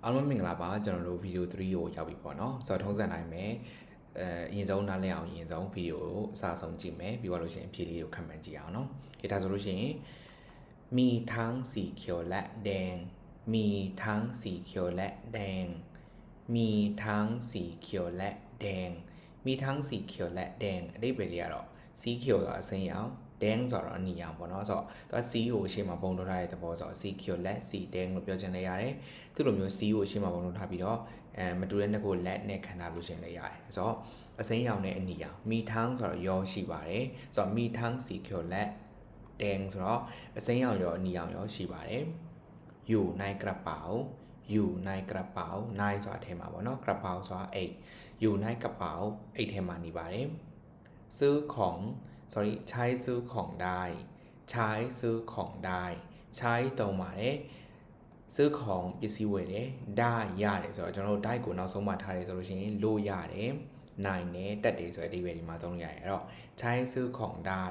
အားလုံးမင်္ဂလာပါကျွန်တော်တို့ဗီဒီယို3ကိုရောက်ပြီပေါ့နော်ဆိုတော့ထုံးစံတိုင်းပဲအရင်ဆုံးနားလည်အောင်အရင်ဆုံးဗီဒီယိုကိုအစဆုံးကြည့်မယ်ပြီးတော့လို့ရှိရင်အဖြေလေးကိုခံမှန်းကြည့်အောင်နော်ဒါဆိုလို့ရှိရင်มีทั้งสีเขียวและแดงมีทั้งสีเขียวและแดงมีทั้งสีเขียวและแดงมีทั้งสีเขียวและแดงအဓိပ္ပာယ်လေးကတော့สีเขียวဆိုတာအစိမ်းရောင်แดงဆိုတော့အနီရောင်ပေါ့နော်ဆိုတော့သူက C ကိုအရှေ့မှာပုံထုတ်ထားတဲ့သဘောဆိုတော့ C ကျော်လက် C แดงလို့ပြောချင်လည်းရတယ်သူလိုမျိုး C ကိုအရှေ့မှာပုံထုတ်ထားပြီးတော့မတူတဲ့နှစ်ကိုလက်နဲ့ခံထားလို့ရှင်လည်းရတယ်ဆိုတော့အစိမ်းရောင်နဲ့အနီရောင်မီထန်းဆိုတော့ရောရှိပါတယ်ဆိုတော့မီထန်း C ကျော်လက်แดงဆိုတော့အစိမ်းရောင်ရောအနီရောင်ရောရှိပါတယ်อยู่ในกระเป๋าอยู่ในกระเป๋าในဆိုတာထဲမှာပေါ့နော်กระเป๋าဆိုတာအိတ်อยู่ในกระเป๋าအိတ်ထဲမှာနေပါတယ်ซื้อของsorry ใช้ซื้อของได้ใช้ซื้อของได้ใช้ตรงပါတယ်ซื้อของပစ္စည်းဝယ်တယ်ได้ရတယ်ဆိုတော့ကျွန်တော်တို့ ได้ကိုနောက်ဆုံးမှထားတယ်ဆိုလို့ရှိရင်လို့ရတယ်နိုင်တယ်တက်တယ်ဆိုတဲ့အဓိပ္ပာယ်ဒီမှာသုံးလို့ရတယ်အဲ့တော့ใช้ซื้อของได้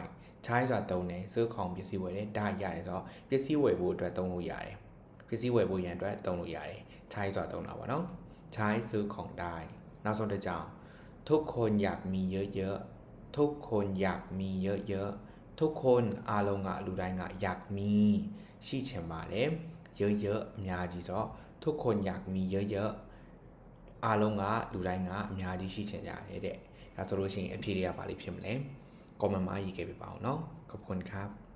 ใช้ဆိုတာသုံးတယ်ซื้อของပစ္စည်းဝယ်တယ်ได้ရတယ်ဆိုတော့ပစ္စည်းဝယ်ဖို့အတွက်သုံးလို့ရတယ်ပစ္စည်းဝယ်ဖို့ရန်အတွက်သုံးလို့ရတယ်ใช้ဆိုတာသုံးတာပါနော်ใช้ซื้อของได้နောက်ဆုံးတစ်ကြောင်းทุกคนอยากมีเยอะๆทุกคนอยากมีเยอะๆทุกคนအားလုံးကလူတိုင်းကอยากมีရှိချင်ပါတယ်เยอะๆအများကြီးဆိုတော့ทุกคนอยากมีเยอะๆအားလုံးကလူတိုင်းကအများကြီးရှိချင်ကြတယ်တဲ့ဒါဆိုလို့ရှိရင်အဖြေတွေကဘာလေးဖြစ်မလဲ comment မှာရေးခဲ့ပြပါအောင်เนาะขอบคุณครับ